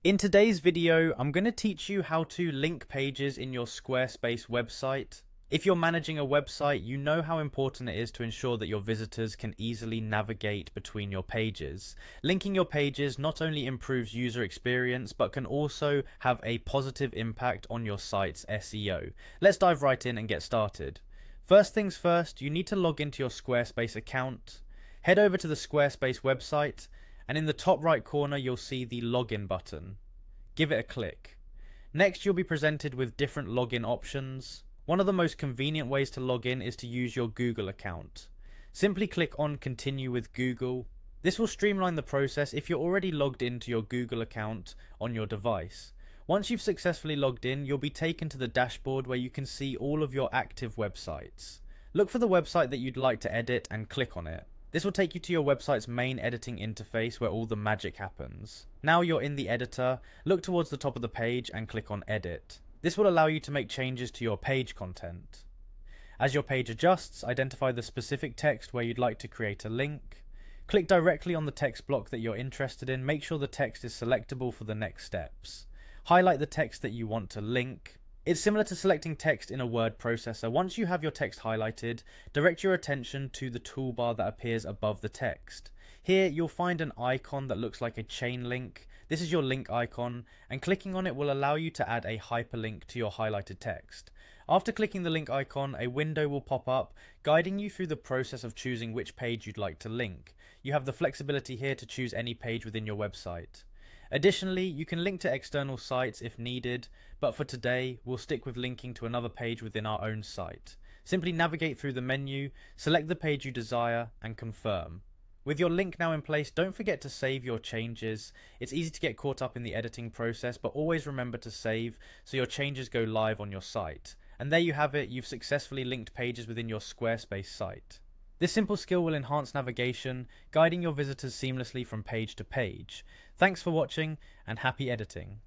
In today's video, I'm going to teach you how to link pages in your Squarespace website. If you're managing a website, you know how important it is to ensure that your visitors can easily navigate between your pages. Linking your pages not only improves user experience, but can also have a positive impact on your site's SEO. Let's dive right in and get started. First things first, you need to log into your Squarespace account. Head over to the Squarespace website, and in the top right corner you'll see the login button. Give it a click. Next you'll be presented with different login options. One of the most convenient ways to log in is to use your Google account. Simply click on Continue with Google. This will streamline the process if you're already logged into your Google account on your device. Once you've successfully logged in, you'll be taken to the dashboard where you can see all of your active websites. Look for the website that you'd like to edit and click on it. This will take you to your website's main editing interface where all the magic happens. Now you're in the editor, look towards the top of the page and click on Edit. This will allow you to make changes to your page content. As your page adjusts, identify the specific text where you'd like to create a link. Click directly on the text block that you're interested in. Make sure the text is selectable for the next steps. Highlight the text that you want to link. It's similar to selecting text in a word processor. Once you have your text highlighted, direct your attention to the toolbar that appears above the text. Here you'll find an icon that looks like a chain link. This is your link icon, and clicking on it will allow you to add a hyperlink to your highlighted text. After clicking the link icon, a window will pop up, guiding you through the process of choosing which page you'd like to link. You have the flexibility here to choose any page within your website. Additionally, you can link to external sites if needed, but for today, we'll stick with linking to another page within our own site. Simply navigate through the menu, select the page you desire, and confirm. With your link now in place, don't forget to save your changes. It's easy to get caught up in the editing process, but always remember to save so your changes go live on your site. And there you have it, you've successfully linked pages within your Squarespace site. This simple skill will enhance navigation, guiding your visitors seamlessly from page to page. Thanks for watching, and happy editing.